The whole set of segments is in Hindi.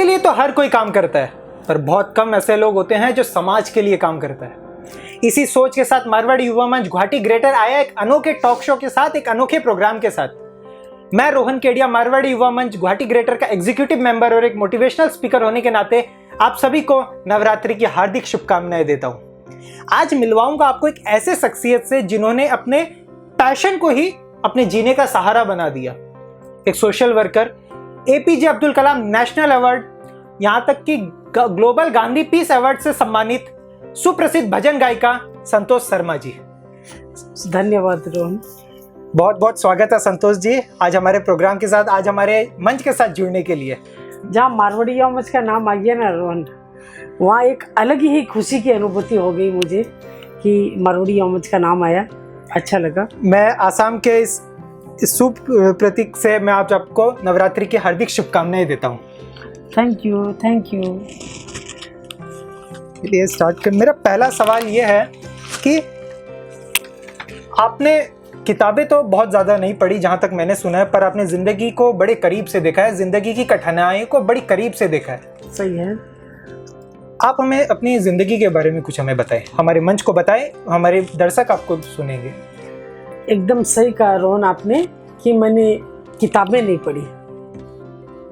लिए तो हर कोई काम करता है, पर बहुत कम ऐसे लोग होते हैं जो समाज के लिए काम करता है। इसी सोच के साथ मारवाड़ी युवा मंच गुवाहाटी ग्रेटर आया एक अनोखे टॉक शो के साथ, एक अनोखे प्रोग्राम के साथ। मैं रोहन केडिया मारवाड़ी युवा मंच गुवाहाटी ग्रेटर का एग्जीक्यूटिव मेंबर और एक मोटिवेशनल स्पीकर होने के नाते आप सभी को नवरात्रि की हार्दिक शुभकामनाएं देता हूं। आज मिलवाऊंगा आपको एक ऐसे शख्सियत से जिन्होंने अपने पैशन को ही अपने जीने का सहारा बना दिया। एक social worker, APJ Abdul Kalam national award, यहाँ तक कि ग्लोबल गांधी पीस अवार्ड से सम्मानित सुप्रसिद्ध भजन गायिका संतोष शर्मा जी। धन्यवाद रोहन, बहुत बहुत स्वागत है संतोष जी आज हमारे प्रोग्राम के साथ, आज हमारे मंच के साथ जुड़ने के लिए। जहाँ मारवाड़ी युवा मंच का नाम आ गया ना रोहन, वहाँ एक अलग ही खुशी की अनुभूति हो गई मुझे कि मारवाड़ी युवा मंच का नाम आया, अच्छा लगा। मैं आसाम के इस शुभ प्रतीक से मैं आप सबको नवरात्रि की हार्दिक शुभकामनाएं देता हूँ। Thank you, thank you. ये स्टार्ट कर, मेरा पहला सवाल ये है कि आपने किताबें तो बहुत ज़्यादा नहीं पढ़ी जहाँ तक मैंने सुना है, पर आपने ज़िंदगी को बड़े करीब से देखा है, ज़िंदगी की कठिनाइयों को बड़ी करीब से देखा है। सही है। आप हमें अपनी ज़िंदगी के बारे में कुछ हमें बताएं, हमारे मंच को बताएं, हमारे दर्शक आपको सुनेंगे। एकदम सही कहा रोहन आपने कि मैंने किताबें नहीं पढ़ी,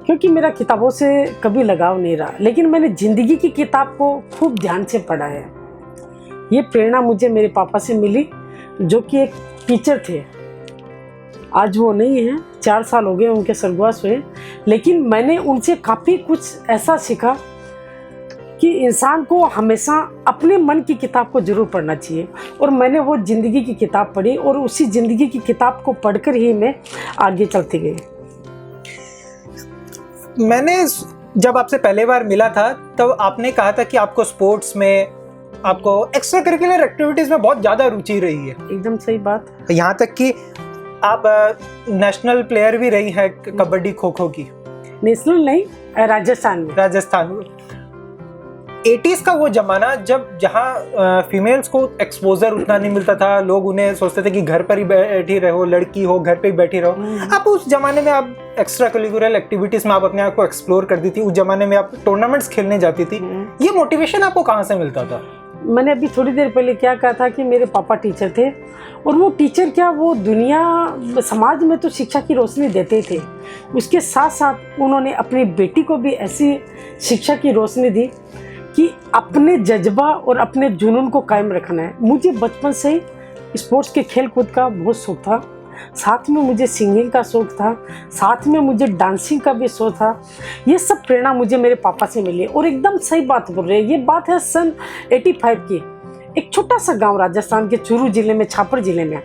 क्योंकि मेरा किताबों से कभी लगाव नहीं रहा, लेकिन मैंने ज़िंदगी की किताब को खूब ध्यान से पढ़ा है। ये प्रेरणा मुझे मेरे पापा से मिली, जो कि एक टीचर थे। आज वो नहीं है, 4 साल हो गए उनके स्वर्गवास हुए, लेकिन मैंने उनसे काफ़ी कुछ ऐसा सीखा कि इंसान को हमेशा अपने मन की किताब को ज़रूर पढ़ना चाहिए। और मैंने वो ज़िंदगी की किताब पढ़ी और उसी ज़िंदगी की किताब को पढ़कर ही मैं आगे चलती गई। मैंने जब आपसे पहले बार मिला था तब आपने कहा था कि आपको स्पोर्ट्स में, आपको एक्स्ट्रा करिकुलर एक्टिविटीज़ में बहुत ज़्यादा रुचि रही है। एकदम सही बात। यहाँ तक कि आप नेशनल प्लेयर भी रही है कबड्डी खो खो की। नेशनल नहीं, राजस्थान। 80s का वो जमाना जब जहाँ फीमेल्स को एक्सपोजर उतना नहीं मिलता था, लोग उन्हें सोचते थे कि घर पर ही बैठी रहो, लड़की हो घर पे ही बैठी रहो। आप उस जमाने में आप एक्स्ट्रा करिकुलर एक्टिविटीज में आप अपने आप को एक्सप्लोर करती थी, उस जमाने में आप टूर्नामेंट्स खेलने जाती थी। ये मोटिवेशन आपको कहाँ से मिलता था? मैंने अभी थोड़ी देर पहले क्या कहा था कि मेरे पापा टीचर थे, और वो टीचर क्या, वो दुनिया समाज में तो शिक्षा की रोशनी देते थे, उसके साथ साथ उन्होंने अपनी बेटी को भी ऐसी शिक्षा की रोशनी दी कि अपने जज्बा और अपने जुनून को कायम रखना है। मुझे बचपन से ही स्पोर्ट्स के खेल कूद का बहुत शौक था, साथ में मुझे सिंगिंग का शौक था, साथ में मुझे डांसिंग का भी शौक था। ये सब प्रेरणा मुझे मेरे पापा से मिली। और एकदम सही बात बोल रहे हैं, ये बात है सन 85 की। एक छोटा सा गांव राजस्थान के चूरू जिले में, छापर जिले में,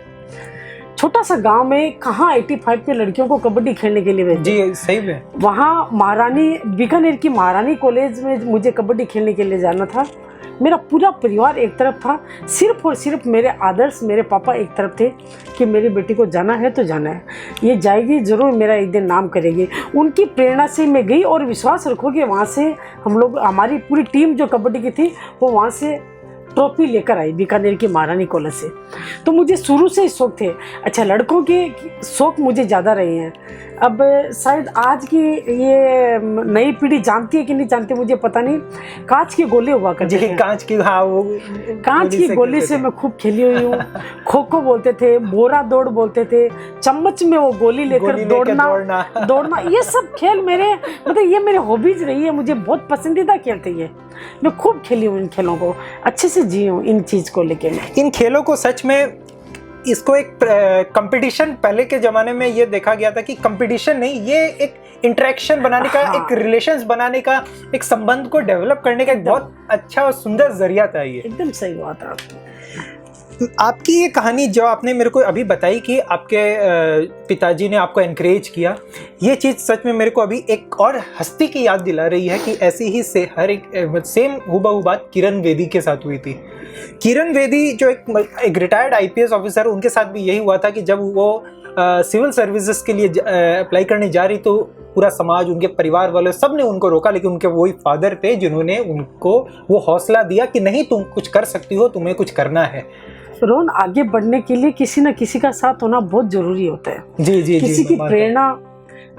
छोटा सा गांव में कहाँ 85 में लड़कियों को कबड्डी खेलने के लिए भेजे। जी सही में। वहाँ महारानी, बीकानेर की महारानी कॉलेज में मुझे कबड्डी खेलने के लिए जाना था। मेरा पूरा परिवार एक तरफ था, सिर्फ और सिर्फ मेरे आदर्श मेरे पापा एक तरफ थे कि मेरी बेटी को जाना है तो जाना है, ये जाएगी ज़रूर, मेरा एक दिन नाम करेगी। उनकी प्रेरणा से मैं गई, और विश्वास रखो कि वहाँ से हम लोग, हमारी पूरी टीम जो कबड्डी की थी, वो वहाँ से ट्रॉफी लेकर आई बीकानेर की महारानी कॉलेज से। तो मुझे शुरू से ही शौक थे। अच्छा, लड़कों के शौक मुझे ज़्यादा रहे हैं। अब शायद आज की ये नई पीढ़ी जानती है कि नहीं जानती मुझे पता नहीं, कांच के गोले हुआ करते थे। कांच की, हाँ, वो कांच की गोले से मैं खूब खेली हुई हूँ। खो खो बोलते थे, बोरा दौड़ बोलते थे, चम्मच में वो गोली लेकर दौड़ना, ये सब खेल मेरे, मतलब ये मेरे हॉबीज रही है, मुझे बहुत पसंदीदा खेल थे ये। मैं खूब खेली हूँ इन खेलों को, अच्छे से जी हूँ इन चीज़ को लेके। इन खेलों को सच में, इसको एक कंपटीशन, पहले के ज़माने में ये देखा गया था कि कंपटीशन नहीं, ये एक इंटरेक्शन बनाने का, एक रिलेशंस बनाने का, एक संबंध को डेवलप करने का एक बहुत अच्छा और सुंदर जरिया था ये। एकदम सही बात है। आपकी ये कहानी जो आपने मेरे को अभी बताई कि आपके पिताजी ने आपको एनकरेज किया, ये चीज़ सच में मेरे को अभी एक और हस्ती की याद दिला रही है कि ऐसी ही से हर एक सेम हुबहू बात किरण बेदी के साथ हुई थी। किरण बेदी जो एक रिटायर्ड आईपीएस ऑफिसर, उनके साथ भी यही हुआ था कि जब वो सिविल सर्विसेज के लिए अप्लाई करने जा रही तो पूरा समाज, उनके परिवार वाले सब ने उनको रोका, लेकिन उनके वही फादर थे जिन्होंने उनको वो हौसला दिया कि नहीं, तुम कुछ कर सकती हो, तुम्हें कुछ करना है। रोहन, आगे बढ़ने के लिए किसी न किसी का साथ होना बहुत जरूरी होता है। जी जी, किसी की प्रेरणा,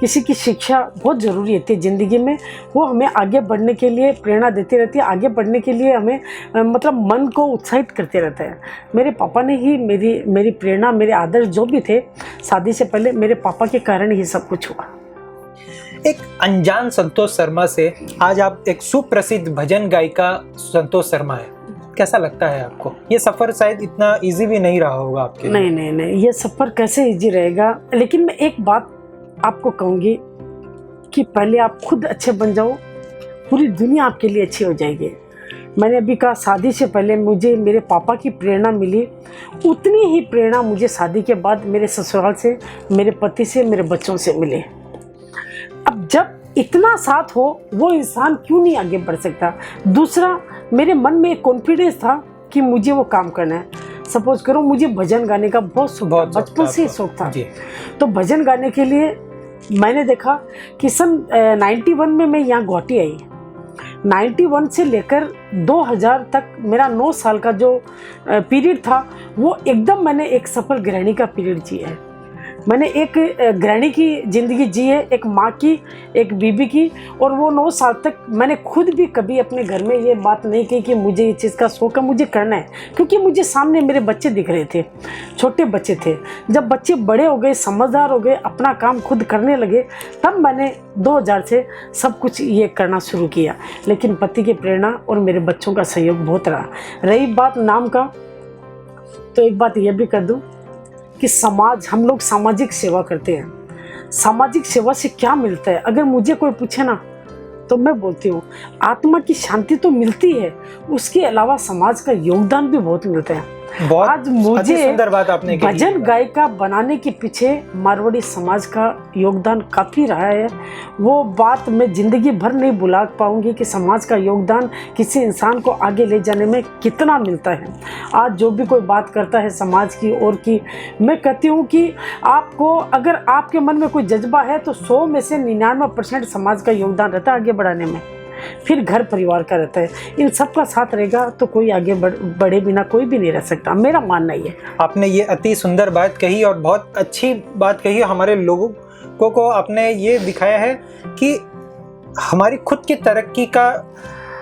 किसी की शिक्षा बहुत ज़रूरी होती है ज़िंदगी में। वो हमें आगे बढ़ने के लिए प्रेरणा देती रहती है, आगे बढ़ने के लिए हमें मतलब मन को उत्साहित करते रहता है। मेरे पापा ने ही मेरी प्रेरणा, मेरे आदर्श जो भी थे शादी से पहले, मेरे पापा के कारण ही सब कुछ हुआ। एक अनजान संतोष शर्मा से आज आप एक सुप्रसिद्ध भजन गायिका संतोष शर्मा है। कैसा लगता है आपको? ये सफ़र शायद इतना इजी भी नहीं रहा होगा आपके लिए। नहीं, ये सफ़र कैसे इजी रहेगा। लेकिन मैं एक बात आपको कहूँगी कि पहले आप खुद अच्छे बन जाओ, पूरी दुनिया आपके लिए अच्छी हो जाएगी। मैंने अभी कहा शादी से पहले मुझे मेरे पापा की प्रेरणा मिली, उतनी ही प्रेरणा मुझे शादी के बाद मेरे ससुराल से, मेरे पति से, मेरे बच्चों से मिले। अब जब इतना साथ हो, वो इंसान क्यों नहीं आगे बढ़ सकता। दूसरा, मेरे मन में एक कॉन्फिडेंस था कि मुझे वो काम करना है। सपोज करो मुझे भजन गाने का बहुत शौक था, बचपन से ही शौक था। तो भजन गाने के लिए मैंने देखा कि सन 91 में मैं यहाँ गुवाहाटी आई। 91 से लेकर 2000 तक मेरा 9 साल का जो पीरियड था, वो एकदम मैंने एक सफल गृहिणी का पीरियड जिया है। मैंने एक गृहिणी की ज़िंदगी जी है, एक माँ की, एक बीबी की। और वो 9 साल तक मैंने खुद भी कभी अपने घर में ये बात नहीं की कि मुझे ये चीज़ का शौक है, मुझे करना है। क्योंकि मुझे सामने मेरे बच्चे दिख रहे थे, छोटे बच्चे थे। जब बच्चे बड़े हो गए, समझदार हो गए, अपना काम खुद करने लगे, तब मैंने 2000 से सब कुछ ये करना शुरू किया। लेकिन पति की प्रेरणा और मेरे बच्चों का सहयोग बहुत रहा। रही बात नाम का, तो एक बात यह भी कर दूँ कि समाज, हम लोग सामाजिक सेवा करते हैं। सामाजिक सेवा से क्या मिलता है? अगर मुझे कोई पूछे ना, तो मैं बोलती हूँ आत्मा की शांति तो मिलती है, उसके अलावा समाज का योगदान भी बहुत मिलता है। आज मुझे सुंदर बात आपने कही। भजन गायिका बनाने के पीछे मारवाड़ी समाज का योगदान काफ़ी रहा है। वो बात मैं ज़िंदगी भर नहीं भुला पाऊंगी कि समाज का योगदान किसी इंसान को आगे ले जाने में कितना मिलता है। आज जो भी कोई बात करता है समाज की और की, मैं कहती हूँ कि आपको, अगर आपके मन में कोई जज्बा है तो 100 में से 99% समाज का योगदान रहता है आगे बढ़ाने में। फिर घर परिवार का रहता है। इन सब का साथ रहेगा तो कोई आगे बढ़े बिना कोई भी नहीं रह सकता, मेरा मानना ये। आपने ये अति सुंदर बात कही और बहुत अच्छी बात कही। हमारे लोगों को आपने ये दिखाया है कि हमारी खुद की तरक्की का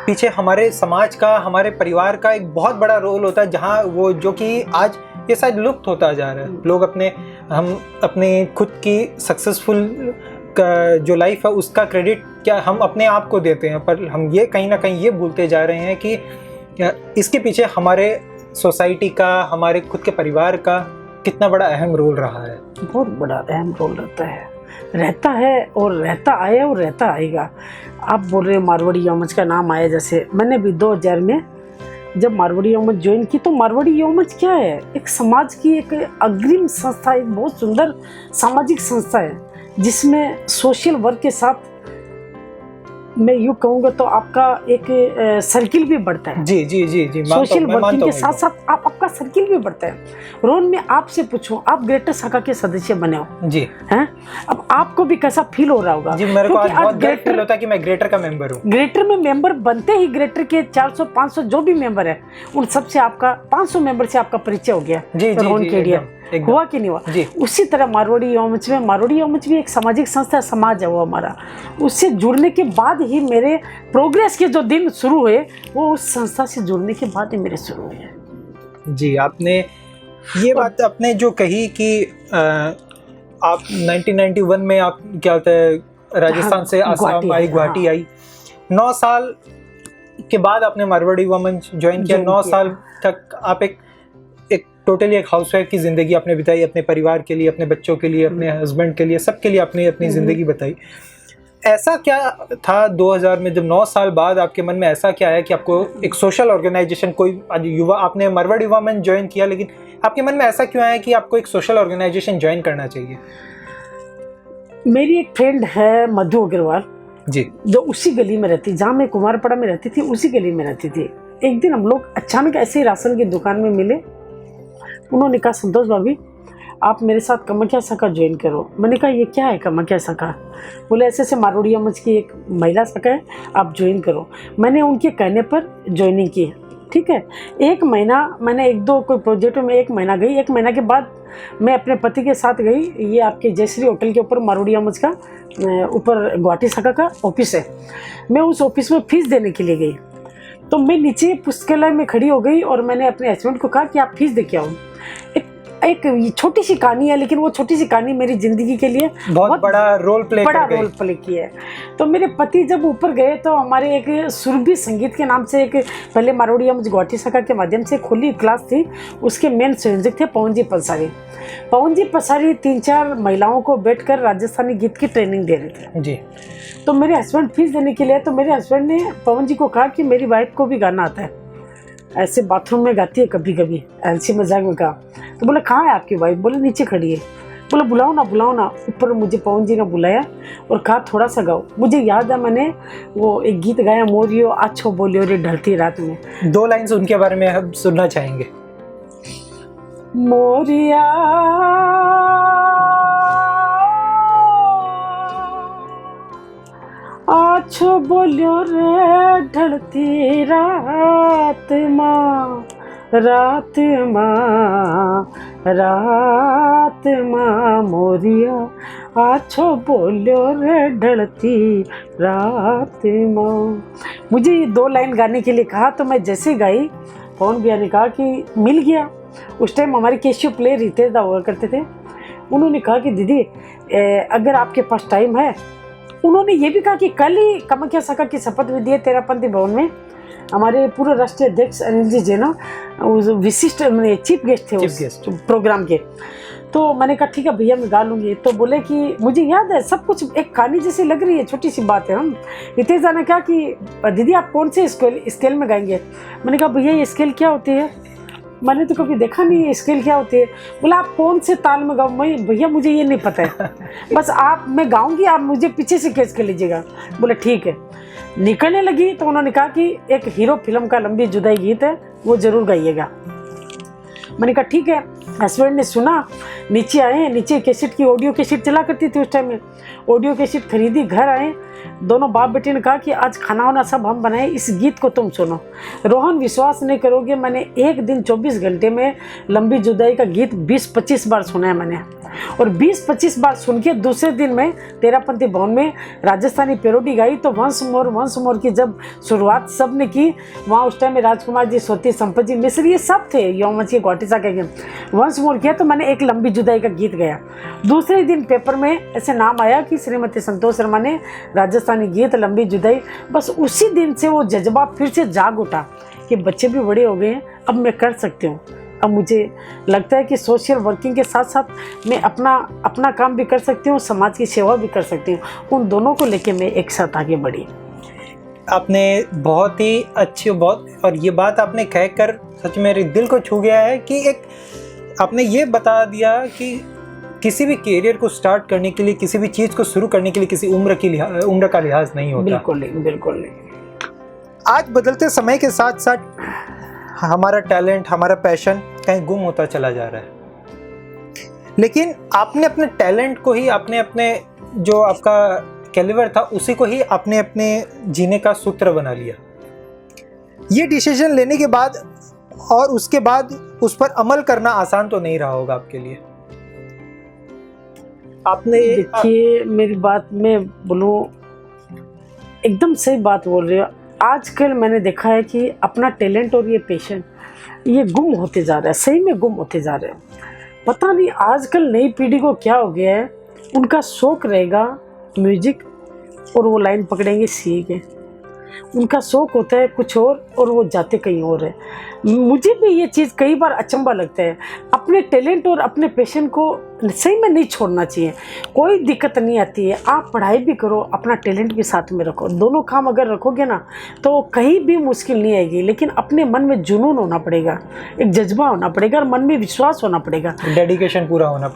पीछे हमारे समाज का, हमारे परिवार का एक बहुत बड़ा रोल होता है, जहाँ वो जो कि आज ये शायद लुप्त होता जा रहा है। लोग हम अपने खुद की सक्सेसफुल का जो लाइफ है उसका क्रेडिट क्या हम अपने आप को देते हैं, पर हम ये कहीं ना कहीं ये भूलते जा रहे हैं कि इसके पीछे हमारे सोसाइटी का, हमारे खुद के परिवार का कितना बड़ा अहम रोल रहा है। बहुत बड़ा अहम रोल रहता है और रहता आया और रहता आएगा। आप बोल रहे हो मारवाड़ी यौमज का नाम आया, जैसे मैंने भी 2000 में जब मारवाड़ी यौमज ज्वाइन की, तो मारवाड़ी यौमज क्या है? एक समाज की एक अग्रिम संस्था, एक बहुत सुंदर सामाजिक संस्था है, जिसमें सोशल वर्क के साथ मैं यूँ कहूँगा तो आपका एक सर्किल भी बढ़ता है। जी सोशल वर्किंग के साथ साथ आपका सर्किल भी बढ़ता है। रोहन, मैं आपसे पूछूं, आप ग्रेटर शाखा के सदस्य बने हो जी, हैं? अब आपको भी कैसा फील हो रहा होगा? जी, मेरे को आज बहुत गर्व फील होता है कि मैं ग्रेटर का मेंबर हूँ। ग्रेटर में मेंबर बनते ही ग्रेटर के 400-500 जो भी मेंबर है, उन सबसे आपका 500 मेंबर से आपका परिचय हो गया। रोहन केडिया हुआ कि नहीं हुआ? उसी तरह मारवाड़ी यौमज भी एक सामाजिक संस्था है, समाज है वो हमारा। उससे जुड़ने के बाद ही मेरे प्रोग्रेस के जो दिन शुरू हुए, वो उस संस्था से जुड़ने के बाद ही मेरे शुरू हुए। जी, आपने ये बात आपने जो कही कि आप 1991 में आप क्या होता है राजस्थान से आसाम आई, गुवाहाटी आई। 9 साल के बाद आपने मारवाड़ी यौमज ज्वाइन किया। 9 साल तक आप एक टोटली एक हाउसवाइफ की ज़िंदगी आपने बिताई, अपने परिवार के लिए, अपने बच्चों के लिए, अपने हस्बैंड के लिए, सबके लिए आपने अपनी ज़िंदगी बताई। ऐसा क्या था 2000 में, जब 9 साल बाद आपके मन में ऐसा क्या है कि आपको एक सोशल ऑर्गेनाइजेशन, कोई युवा, आपने मारवाड़ी यौमज ज्वाइन किया, लेकिन आपके मन में ऐसा क्यों आया कि आपको एक सोशल ऑर्गेनाइजेशन ज्वाइन करना चाहिए? मेरी एक फ्रेंड है मधु अग्रवाल जी, जो उसी गली में रहती, जहाँ मैं कुमारपाड़ा में रहती थी, उसी गली में रहती थी। एक दिन हम लोग अचानक ऐसे ही राशन की दुकान में मिले। उन्होंने कहा, संतोष भाभी आप मेरे साथ कामाख्या शाखा ज्वाइन करो। मैंने कहा ये क्या है कामाख्या शाखा? बोले ऐसे ऐसे मारवाड़ी यौमज की एक महिला शाखा है, आप ज्वाइन करो। मैंने उनके कहने पर ज्वाइनिंग की। ठीक है। एक महीना मैंने एक दो कोई प्रोजेक्ट में 1 महीना गई। 1 महीना के बाद मैं अपने पति के साथ गई। ये आपके जयश्री होटल के ऊपर मारोड़ी अमज का ऊपर गुवाहाटी शाखा का ऑफिस है। मैं उस ऑफिस में फीस देने के लिए गई। तो मैं नीचे पुस्तकालय में खड़ी हो गई और मैंने अपने हस्बैंड को कहा कि आप फीस दे के आओ। एक छोटी सी कहानी है, लेकिन वो छोटी सी कहानी मेरी ज़िंदगी के लिए बहुत बड़ा रोल प्ले किया है। तो मेरे पति जब ऊपर गए तो हमारे एक सुरभि संगीत के नाम से एक पहले मारोड़ी अमज गुवाहाटी शाखा के माध्यम से खुली क्लास थी। उसके मेन संयोजक थे पवन जी पसारी। पवन जी पसारी 3-4 महिलाओं को बैठकर राजस्थानी गीत की ट्रेनिंग दे रहे थे जी। तो मेरे हस्बैंड फीस देने के लिए, तो मेरे हस्बैंड ने पवन जी को कहा कि मेरी वाइफ को भी गाना आता है, ऐसे बाथरूम में गाती है कभी कभी, ऐसी मजाक में कहा। तो बोले कहाँ है आपकी वाइफ? बोले नीचे खड़ी है। बोला बुलाओ ना। ऊपर मुझे पवन जी ने बुलाया और कहा थोड़ा सा गाओ। मुझे याद है मैंने वो एक गीत गाया, मोरियो आछो बोलियो रे ढलती रात में। 2 लाइन्स उनके बारे में हम सुनना चाहेंगे। मोरिया आछो बोलियो रे ढलती रात माँ, रात माँ मोरिया आछो बोलियो रे ढलती रात माँ। मुझे ये 2 लाइन गाने के लिए कहा तो मैं जैसे गाई, पवन भैया ने कहा कि मिल गया। उस टाइम हमारे कैशियो प्ले रितेश दा हुआ करते थे। उन्होंने कहा कि दीदी अगर आपके पास टाइम है। उन्होंने ये भी कहा कि कल ही कामाख्या शाखा की शपथ विधि है तेरापंथी भवन में। हमारे पूर्व राष्ट्रीय अध्यक्ष अनिल जी जैना विशिष्ट चीफ गेस्ट थे उस प्रोग्राम के। तो मैंने कहा ठीक है भैया मैं गा लूँगी। तो बोले कि मुझे याद है सब कुछ एक कहानी जैसी लग रही है, छोटी सी बात है। हम रितेश दा ने कहा कि दीदी आप कौन से स्केल में गाएंगे? मैंने कहा भैया ये स्केल क्या होती है? मैंने तो कभी देखा नहीं है स्केल क्या होती है। बोला आप कौन से ताल में गाओ? मैं भैया मुझे ये नहीं पता है, बस आप मैं गाऊंगी आप मुझे पीछे से कैच कर लीजिएगा। बोले ठीक है। निकलने लगी तो उन्होंने कहा कि एक हीरो फिल्म का लंबी जुदाई गीत है वो जरूर गाइएगा। मैंने कहा ठीक है। हस्बैंड ने सुना, नीचे आए। नीचे कैसेट की ऑडियो कैसेट चला करती थी उस टाइम में। ऑडियो कैसेट खरीदी, घर आए। दोनों बाप बेटे ने कहा कि आज खाना वाना सब हम बनाए, इस गीत को तुम सुनो। रोहन विश्वास नहीं करोगे, मैंने एक दिन 24 घंटे में लंबी जुदाई का गीत 20-25 बार सुना है मैंने। और 20-25 बार सुन के दूसरे दिन में तेरापंथी भवन में राजस्थानी पेरोडी गाई। तो वंस मोर की जब शुरुआत सब ने की, वहाँ उस टाइम में राजकुमार जी, सोती, संपत जी, मिश्र, ये सब थे यौमच के गुवाहाटी शाखा के। वंस मोर किया तो मैंने एक लंबी जुदाई का गीत गाया। दूसरे दिन पेपर में ऐसे नाम आया कि श्रीमती संतोष शर्मा ने राजस्थानी गीत लंबी जुदाई। बस उसी दिन से वो जज्बा फिर से जाग उठा कि बच्चे भी बड़े हो गए हैं, अब मैं कर सकती हूँ। अब मुझे लगता है कि सोशल वर्किंग के साथ साथ मैं अपना काम भी कर सकती हूँ, समाज की सेवा भी कर सकती हूँ। उन दोनों को लेके मैं एक साथ आगे बढ़ी। आपने बहुत ही अच्छी और ये बात आपने कहकर सच में मेरे दिल को छू गया है कि एक आपने ये बता दिया कि किसी भी करियर को स्टार्ट करने के लिए, किसी भी चीज़ को शुरू करने के लिए किसी उम्र का लिहाज नहीं होता। बिल्कुल नहीं। आज बदलते समय के साथ साथ हमारा टैलेंट, हमारा पैशन कहीं गुम होता चला जा रहा है। लेकिन आपने अपने टैलेंट को ही, आपने अपने जो आपका कैलिबर था उसी को ही आपने अपने जीने का सूत्र बना लिया। ये डिसीजन लेने के बाद और उसके बाद उस पर अमल करना आसान तो नहीं रहा होगा आपके लिए। आपने देखिए मेरी बात में बोलूँ, एकदम सही बात बोल रहे हो। आजकल मैंने देखा है कि अपना टैलेंट और ये पैशन ये गुम होते जा रहा है, सही में गुम होते जा रहे हैं। पता नहीं आजकल नई पीढ़ी को क्या हो गया है। उनका शौक़ रहेगा म्यूजिक और वो लाइन पकड़ेंगे सीख है। उनका शौक़ होता है कुछ और वो जाते कहीं और है। मुझे भी ये चीज़ कई बार अचंभा लगता है। अपने टैलेंट और अपने पैशन को सही में नहीं छोड़ना चाहिए। कोई दिक्कत नहीं आती है, आप पढ़ाई भी करो, अपना टैलेंट भी साथ में रखो। दोनों काम अगर रखोगे ना तो कहीं भी मुश्किल नहीं आएगी। लेकिन अपने मन में जुनून होना पड़ेगा, एक जज्बा होना पड़ेगा और मन में विश्वास होना पड़ेगा, डेडिकेशन पूरा होना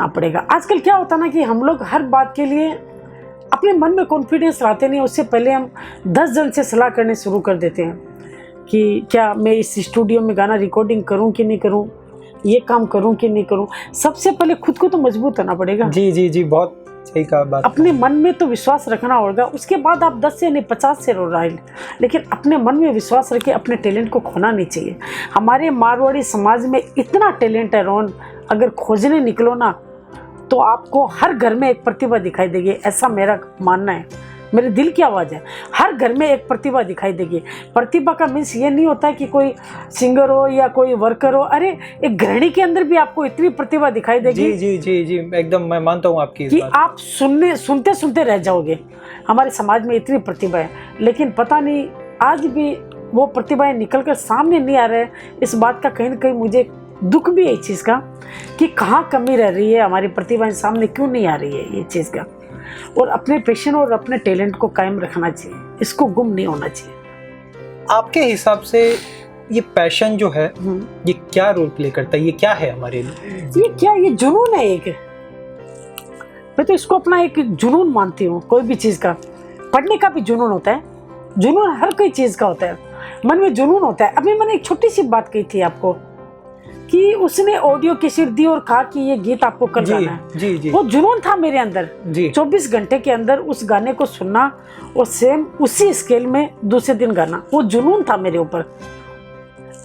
पड़ेगा। आजकल क्या होता ना कि हम लोग हर बात के लिए अपने मन में कॉन्फिडेंस लाते नहीं, उससे पहले हम 10 जन से सलाह करने शुरू कर देते हैं कि क्या मैं इस स्टूडियो में गाना रिकॉर्डिंग करूं कि नहीं करूं, ये काम करूं कि नहीं करूं। सबसे पहले खुद को तो मजबूत होना पड़ेगा। जी, बहुत सही कहा बात। अपने मन में तो विश्वास रखना होगा, उसके बाद आप 10 से नहीं 50 से रो रहे हैं, लेकिन अपने मन में विश्वास रखे, अपने टैलेंट को खोना नहीं चाहिए। हमारे मारवाड़ी समाज में इतना टैलेंट है रोहन, अगर खोजने निकलो ना तो आपको हर घर में एक प्रतिभा दिखाई देगी, ऐसा मेरा मानना है, मेरे दिल की आवाज़ है। हर घर में एक प्रतिभा दिखाई देगी। प्रतिभा का मीन्स ये नहीं होता है कि कोई सिंगर हो या कोई वर्कर हो, अरे एक गृहिणी के अंदर भी आपको इतनी प्रतिभा दिखाई देगी। जी जी जी जी, एकदम मैं मानता हूँ आपकी इस कि बात। आप सुनते सुनते रह जाओगे। हमारे समाज में इतनी प्रतिभा है, लेकिन पता नहीं आज भी वो प्रतिभाएं निकल कर सामने नहीं आ रहे। इस बात का कहीं ना कहीं मुझे दुख भी है इस चीज़ का कि कहाँ कमी रह रही है, हमारी प्रतिभाएं सामने क्यों नहीं आ रही है ये चीज़ का। और अपने पैशन और अपने टैलेंट को कायम रखना चाहिए, इसको गुम नहीं होना चाहिए। आपके हिसाब से ये पैशन जो है ये क्या रोल प्ले करता है, ये क्या है हमारे लिए? ये जुनून है एक। मैं तो इसको अपना एक जुनून मानती हूँ। कोई भी चीज़ का, पढ़ने का भी जुनून होता है, जुनून हर कोई चीज़ का होता है, मन में जुनून होता है। अभी मैंने एक छोटी सी बात कही थी आपको कि उसने ऑडियो कैसेट दी और कहा कि ये गीत आपको कल गाना है। जी जी, वो जुनून था मेरे अंदर जी। 24 घंटे के अंदर उस गाने को सुनना और सेम उसी स्केल में दूसरे दिन गाना, वो जुनून था मेरे ऊपर।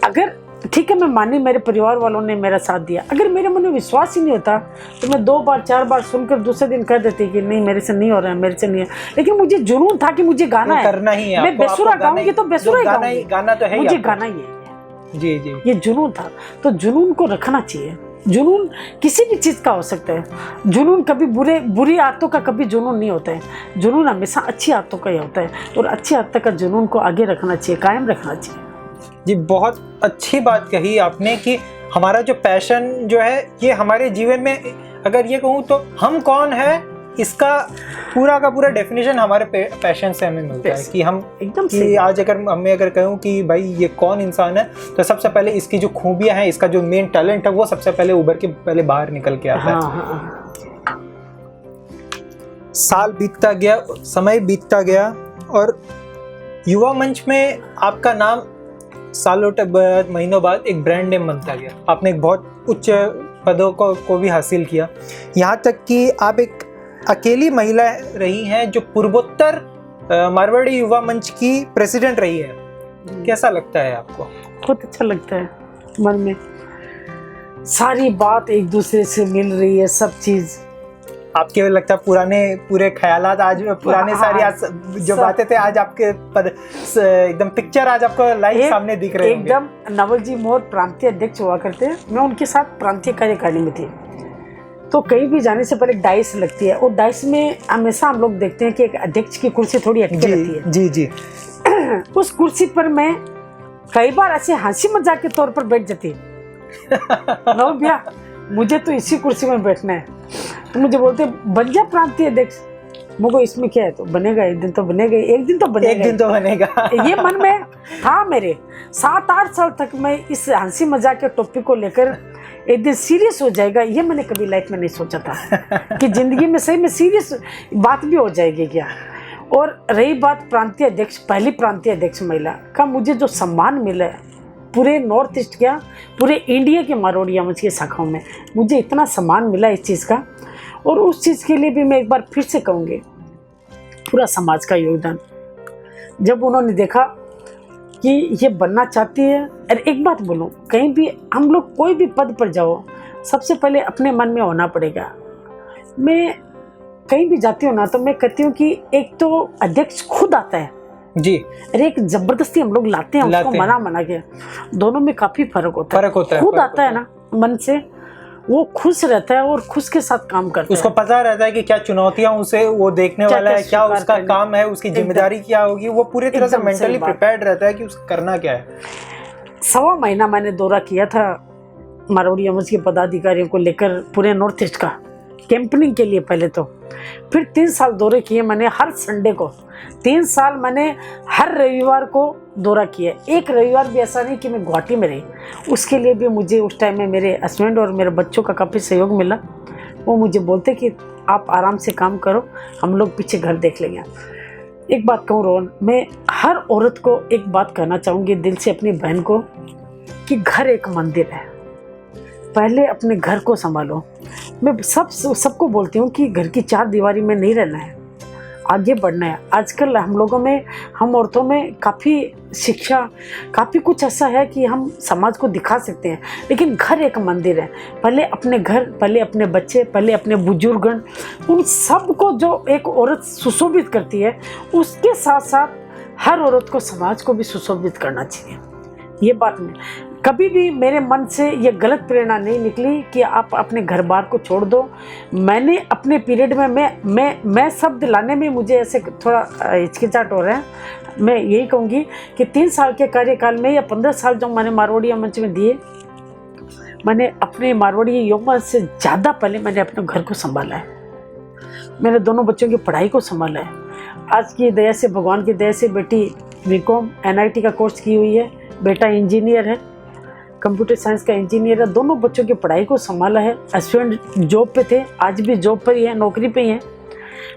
अगर ठीक है मैं मानी मेरे परिवार वालों ने मेरा साथ दिया, अगर मेरे मन में विश्वास ही नहीं होता तो मैं 2 बार 4 बार सुनकर दूसरे दिन कह देती कि नहीं मेरे से नहीं हो रहा है, मेरे से नहीं है। लेकिन मुझे जुनून था कि मुझे गाना है, करना ही है, मैं बेसुरा गाऊंगी तो बेसुरा ही गाऊंगी, गाना तो है, मुझे गाना ही है। जी जी, ये जुनून था, तो जुनून को रखना चाहिए। जुनून किसी भी चीज़ का हो सकता है। जुनून कभी बुरी आदतों का कभी जुनून नहीं होता है। जुनून हमेशा अच्छी आदतों का ही होता है, और अच्छी आदतों का जुनून को आगे रखना चाहिए, कायम रखना चाहिए। जी बहुत अच्छी बात कही आपने कि हमारा जो पैशन जो है ये हमारे जीवन में, अगर ये कहूँ तो हम कौन है इसका पूरा का पूरा डेफिनेशन हमारे पैशन से हमें मिलता है। कि हम एकदम कि आज अगर कहूँ कि भाई ये कौन इंसान है, तो सबसे पहले इसकी जो खूबियां हैं, इसका जो मेन टैलेंट है वो सबसे पहले उभर के पहले बाहर निकल के आता है। हाँ। साल बीतता गया, समय बीतता गया, और युवा मंच में आपका नाम सालों बाद, महीनों बाद एक ब्रांड नेम बनता गया। आपने एक बहुत उच्च पदों को भी हासिल किया, यहाँ तक कि आप एक अकेली महिला रही हैं जो पूर्वोत्तर मारवाड़ी युवा मंच की प्रेसिडेंट रही है। कैसा लगता है आपको? बहुत अच्छा लगता है, मन में सारी बात एक दूसरे से मिल रही है, सब चीज़। आपके लगता है पूरे ख्यालात आज पुराने सारी आज जो बातें थे आज आपके एकदम पिक्चर आज आपको लाइव सामने दिख रहे हैं। एकदम। नवल जी मोर प्रांतीय अध्यक्ष हुआ करते हैं, मैं उनके साथ प्रांतीय कार्यकारिणी में थी। तो कहीं भी जाने से पहले डाइस लगती है, और डाइस में हमेशा हम लोग देखते हैं कि एक अध्यक्ष की कुर्सी थोड़ी हटके रहती है। जी जी। उस कुर्सी पर मैं कई बार ऐसे हंसी मजाक के तौर पर बैठ जाती नौ भैया मुझे तो इसी कुर्सी में बैठना है, तो मुझे बोलते बन जा प्रांतीय अध्यक्ष। मुझे इसमें क्या है, तो बनेगा, एक दिन तो बनेगा, एक दिन तो बनेगा, एक दिन तो बनेगा। ये मन में था मेरे। 7-8 साल तक मैं इस हंसी मजाक के टॉपिक को लेकर एक दिन सीरियस हो जाएगा, ये मैंने कभी लाइफ में नहीं सोचा था कि जिंदगी में सही में सीरियस बात भी हो जाएगी क्या। और रही बात प्रांतीय अध्यक्ष, पहली प्रांतीय अध्यक्ष महिला का मुझे जो सम्मान मिला है पूरे नॉर्थ ईस्ट क्या पूरे इंडिया के मारवाड़ी युवा मंच की शाखाओं में, मुझे इतना सम्मान मिला इस चीज़ का। और उस चीज़ के लिए भी मैं एक बार फिर से कहूँगी पूरा समाज का योगदान। जब उन्होंने देखा कि ये बनना चाहती है, और एक बात बोलूं, कहीं भी हम लोग कोई भी पद पर जाओ, सबसे पहले अपने मन में होना पड़ेगा। मैं कहीं भी जाती हूँ ना तो मैं कहती हूँ कि एक तो अध्यक्ष खुद आता है जी, अरे एक जबरदस्ती हम लोग लाते हैं उसको मना के, दोनों में काफी फर्क होता है। खुद आता है ना मन से, वो खुश रहता है और खुश के साथ काम करता है। उसको पता रहता है कि क्या चुनौतियां उसे वो देखने वाला है, क्या उसका काम है, उसकी जिम्मेदारी क्या होगी, वो पूरी तरह से मेंटली प्रिपेयर्ड रहता है कि उसको करना क्या है। 1.25 महीना मैंने दौरा किया था मारवाड़ी युवा मंच के पदाधिकारियों को लेकर पूरे नॉर्थ ईस्ट का, कैंपनिंग के लिए पहले तो, फिर 3 साल दौरे किए मैंने हर संडे को। 3 साल मैंने हर रविवार को दौरा किया, एक रविवार भी ऐसा नहीं कि मैं गुवाहाटी में रही। उसके लिए भी मुझे उस टाइम में मेरे हस्बैंड और मेरे बच्चों का काफ़ी सहयोग मिला। वो मुझे बोलते कि आप आराम से काम करो, हम लोग पीछे घर देख लेंगे। एक बात कहूँ रोहन, मैं हर औरत को एक बात कहना चाहूँगी दिल से, अपनी बहन को, कि घर एक मंदिर है। पहले अपने घर को संभालो, मैं सबको बोलती हूँ कि घर की चार दीवारी में नहीं रहना है, आगे बढ़ना है। आजकल हम लोगों में, हम औरतों में काफ़ी शिक्षा, काफ़ी कुछ ऐसा है कि हम समाज को दिखा सकते हैं। लेकिन घर एक मंदिर है। पहले अपने घर, पहले अपने बच्चे, पहले अपने बुजुर्गन, उन सब को जो एक औरत सुशोभित करती है, उसके साथ साथ हर औरत को समाज को भी सुशोभित करना चाहिए। ये बात में कभी भी मेरे मन से ये गलत प्रेरणा नहीं निकली कि आप अपने घर बार को छोड़ दो। मैंने अपने पीरियड में मैं शब्द लाने में मुझे ऐसे थोड़ा हिचकिचाहट हो रहा है। मैं यही कहूँगी कि 3 साल के कार्यकाल में या 15 साल जो मैंने मारवाड़ी मंच में दिए, मैंने अपने मारवाड़ी युवा से ज़्यादा पहले मैंने अपने घर को संभाला है। मैंने दोनों बच्चों की पढ़ाई को संभाला है। आज की दया से, भगवान की दया से बेटी बीकॉम NIT का कोर्स की हुई है, बेटा इंजीनियर है, कंप्यूटर साइंस का इंजीनियर है। दोनों बच्चों की पढ़ाई को संभाला है। हस्बैंड जॉब पे थे, आज भी जॉब पर ही है, नौकरी पे ही है।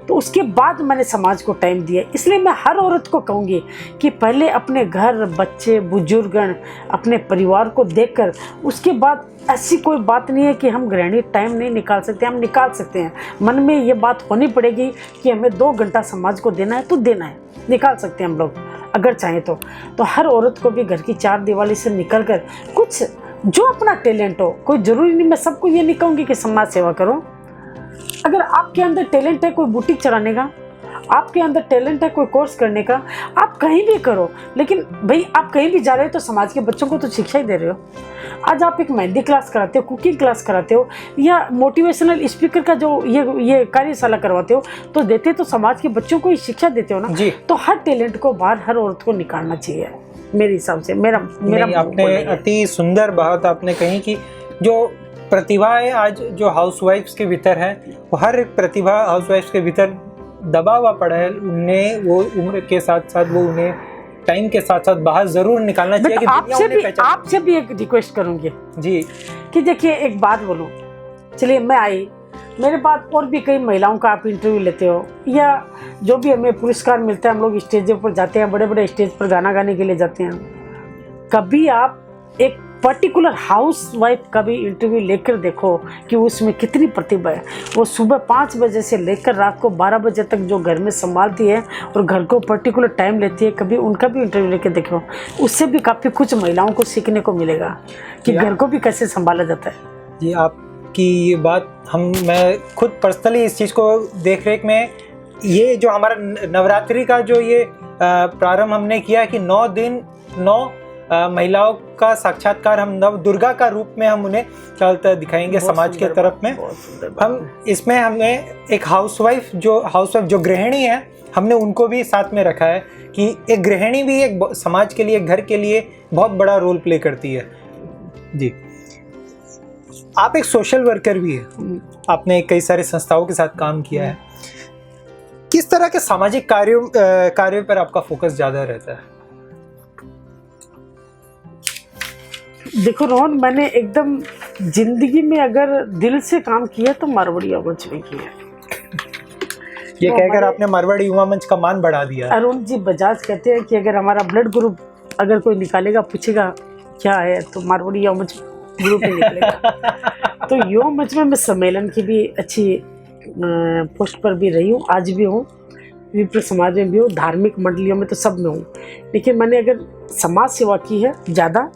तो उसके बाद मैंने समाज को टाइम दिया। इसलिए मैं हर औरत को कहूँगी कि पहले अपने घर, बच्चे, बुजुर्गन, अपने परिवार को देखकर उसके बाद, ऐसी कोई बात नहीं है कि हम गृहिणी टाइम नहीं निकाल सकते, हम निकाल सकते हैं। मन में ये बात होनी पड़ेगी कि हमें 2 घंटा समाज को देना है तो देना है, निकाल सकते हैं हम लोग अगर चाहें तो। हर औरत को भी घर की चार दीवारी से निकल कर कुछ जो अपना टैलेंट हो, कोई ज़रूरी नहीं, मैं सबको ये नहीं कहूँगी कि समाज सेवा करो। अगर आपके अंदर टैलेंट है कोई बुटीक चलाने का, आपके अंदर टैलेंट है कोई कोर्स करने का, आप कहीं भी करो। लेकिन भाई आप कहीं भी जा रहे हो तो समाज के बच्चों को तो शिक्षा ही दे रहे हो। आज आप एक मेहंदी क्लास कराते हो, कुकिंग क्लास कराते हो, या मोटिवेशनल स्पीकर का जो ये कार्यशाला करवाते हो, तो देते तो समाज के बच्चों को ही शिक्षा देते हो ना जी। तो हर टैलेंट को बाहर हर औरत को निकालना चाहिए मेरे हिसाब से। मेरा आपने अति सुंदर बात आपने कही कि जो प्रतिभा है आज जो हाउसवाइफ्स के भीतर है, वो हर एक प्रतिभा हाउसवाइफ्स के भीतर दबा हुआ पड़ा है। उन्हें वो उम्र के साथ साथ, वो उन्हें टाइम के साथ साथ बाहर जरूर निकालना चाहिए कि आपसे भी एक रिक्वेस्ट करूंगी जी कि देखिए एक बात बोलूं। चलिए मैं आई, मेरे बाद और भी कई महिलाओं का आप इंटरव्यू लेते हो, या जो भी हमें पुरस्कार मिलता है, हम लोग स्टेज पर जाते हैं, बड़े बड़े स्टेज पर गाना गाने के लिए जाते हैं। कभी आप एक पर्टिकुलर हाउस वाइफ का भी इंटरव्यू लेकर देखो कि उसमें कितनी प्रतिभा है। वो सुबह 5 बजे से लेकर रात को 12 बजे तक जो घर में संभालती है और घर को पर्टिकुलर टाइम लेती है, कभी उनका भी इंटरव्यू लेकर देखो। उससे भी काफ़ी कुछ महिलाओं को सीखने को मिलेगा कि घर को भी कैसे संभाला जाता है। जी, आपकी ये बात मैं खुद पर्सनली इस चीज़ को देख रेख में, ये जो हमारा नवरात्रि का जो ये प्रारंभ हमने किया कि 9 दिन 9 महिलाओं का साक्षात्कार, हम नव दुर्गा का रूप में हम उन्हें चलता दिखाएंगे समाज के तरफ में। हम इसमें हमें एक हाउसवाइफ जो गृहिणी है, हमने उनको भी साथ में रखा है कि एक गृहिणी भी एक समाज के लिए, घर के लिए बहुत बड़ा रोल प्ले करती है। जी, आप एक सोशल वर्कर भी है, आपने कई सारे संस्थाओं के साथ काम किया है। किस तरह के सामाजिक कार्यों पर आपका फोकस ज़्यादा रहता है? देखो रोहन, मैंने एकदम जिंदगी में अगर दिल से काम किया तो मारवाड़ी युवा मंच में किया। ये तो कहकर आपने मारवाड़ी युवा मंच का मान बढ़ा दिया। अरुण जी बजाज कहते हैं कि अगर हमारा ब्लड ग्रुप अगर कोई निकालेगा, पूछेगा क्या है, तो मारवाड़ी युवा मंच ग्रुप ही निकलेगा। तो युवा मंच में मैं सम्मेलन की भी अच्छी पोस्ट पर भी रही हूँ, आज भी हूँ, विप्र समाज में भी हूँ, धार्मिक मंडलियों में तो सब में हूँ। लेकिन मैंने अगर समाज सेवा की है ज़्यादा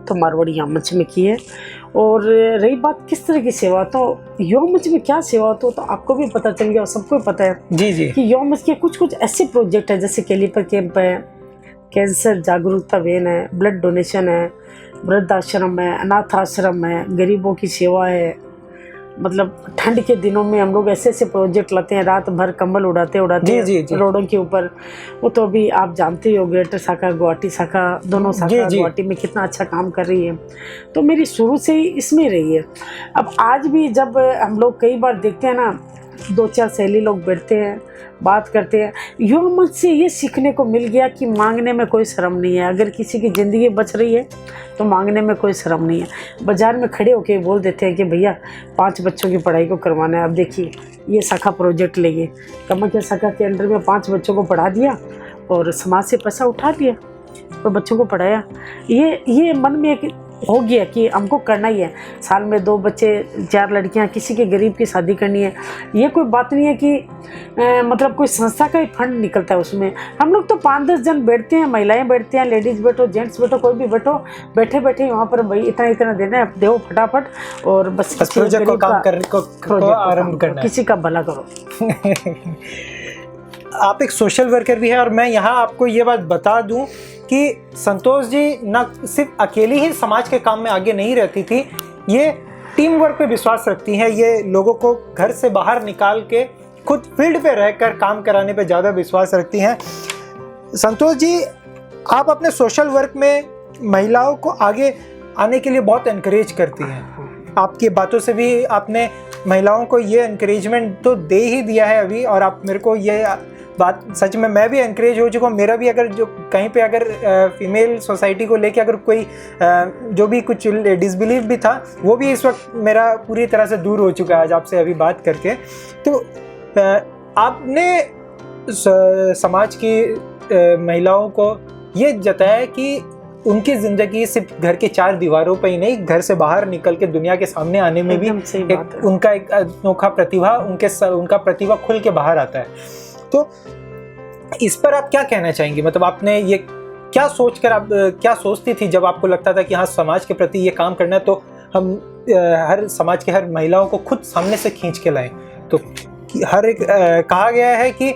तो मारवाड़ी युवा मंच में की है। और रही बात किस तरह की सेवा, तो युवा मंच में क्या सेवा तो आपको भी पता चल गया, सबको पता है जी जी कि युवा मंच के कुछ ऐसे प्रोजेक्ट है, जैसे कैलिपर कैंप है, कैंसर जागरूकता वैन है, ब्लड डोनेशन है, वृद्धाश्रम है, अनाथ आश्रम है, गरीबों की सेवा है। मतलब ठंड के दिनों में हम लोग ऐसे प्रोजेक्ट लाते हैं, रात भर कंबल उड़ाते हैं रोडों के ऊपर। वो तो अभी आप जानते ही हो, ग्रेटर शाखा, गुवाहाटी शाखा, दोनों शाखा गुवाहाटी में कितना अच्छा काम कर रही है। तो मेरी शुरू से ही इसमें रही है। अब आज भी जब हम लोग कई बार देखते हैं ना, 2-4 सहेली लोग बैठते हैं, बात करते हैं, युवा मंच से ये सीखने को मिल गया कि मांगने में कोई शर्म नहीं है। अगर किसी की ज़िंदगी बच रही है तो मांगने में कोई शर्म नहीं है। बाज़ार में खड़े होके बोल देते हैं कि भैया 5 बच्चों की पढ़ाई को करवाना है। अब देखिए ये शाखा प्रोजेक्ट लेंगे, कामाख्या शाखा के अंडर में 5 बच्चों को पढ़ा दिया और समाज से पैसा उठा लिया और बच्चों को पढ़ाया। ये मन में एक हो गया कि हमको करना ही है, साल में 2 बच्चे 4 लड़कियां, किसी के गरीब की शादी करनी है, ये कोई बात नहीं है कि मतलब कोई संस्था का ही फंड निकलता है उसमें। हम लोग तो 5-10 जन बैठते हैं, महिलाएं बैठते हैं, लेडीज़ बैठो, जेंट्स बैठो, कोई भी बैठो, बैठे बैठे वहाँ पर भाई इतना इतना देना है, दो फटाफट और बस प्रोजेक्ट को काम करने को आरंभ करना है, किसी का भला करो। आप एक सोशल वर्कर भी है और मैं यहाँ आपको ये बात बता दूं कि संतोष जी न सिर्फ अकेली ही समाज के काम में आगे नहीं रहती थी, ये टीम वर्क पे विश्वास रखती हैं, ये लोगों को घर से बाहर निकाल के खुद फील्ड पे रहकर काम कराने पे ज़्यादा विश्वास रखती हैं। संतोष जी, आप अपने सोशल वर्क में महिलाओं को आगे आने के लिए बहुत एनकरेज करती हैं। आपकी बातों से भी आपने महिलाओं को ये एनकरेजमेंट तो दे ही दिया है अभी, और आप मेरे को ये बात सच में मैं भी एनकरेज हो चुका हूँ। मेरा भी अगर जो कहीं पे अगर फीमेल सोसाइटी को लेके अगर कोई जो भी कुछ डिसबिलीव भी था, वो भी इस वक्त मेरा पूरी तरह से दूर हो चुका है आज आपसे अभी बात करके। तो आपने समाज की महिलाओं को ये जताया कि उनकी ज़िंदगी सिर्फ घर के 4 दीवारों पर ही नहीं, घर से बाहर निकल के दुनिया के सामने आने में भी उनका एक अनोखा प्रतिभा, उनका प्रतिभा खुल के बाहर आता है। तो इस पर आप क्या कहना चाहेंगे? मतलब आपने ये क्या सोचकर, आप क्या सोचती थी जब आपको लगता था कि हाँ समाज के प्रति ये काम करना है, तो हम हर समाज के हर महिलाओं को खुद सामने से खींच के लाएं? तो हर एक कहा गया है कि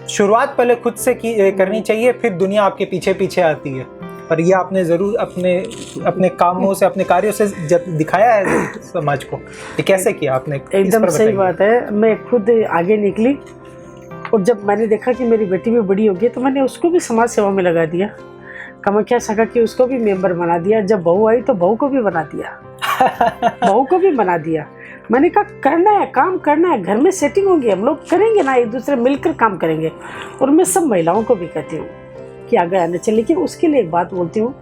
शुरुआत पहले खुद से करनी चाहिए, फिर दुनिया आपके पीछे पीछे आती है, और ये आपने ज़रूर अपने कामों से, अपने कार्यों से दिखाया है समाज को। ये कैसे किया आपने? एकदम सही बात है। मैं खुद आगे निकली और जब मैंने देखा कि मेरी बेटी भी बड़ी होगी तो मैंने उसको भी समाज सेवा में लगा दिया। कामाख्या शाखा की उसको भी मेंबर बना दिया। जब बहू आई तो बहू को भी बना दिया बहू को भी बना दिया। मैंने कहा करना है, काम करना है, घर में सेटिंग होगी, हम लोग करेंगे ना, एक दूसरे मिलकर काम करेंगे। और मैं सब महिलाओं को भी कहती हूँ कि आगे आने चाहिए। लेकिन उसके लिए एक बात बोलती हूँ,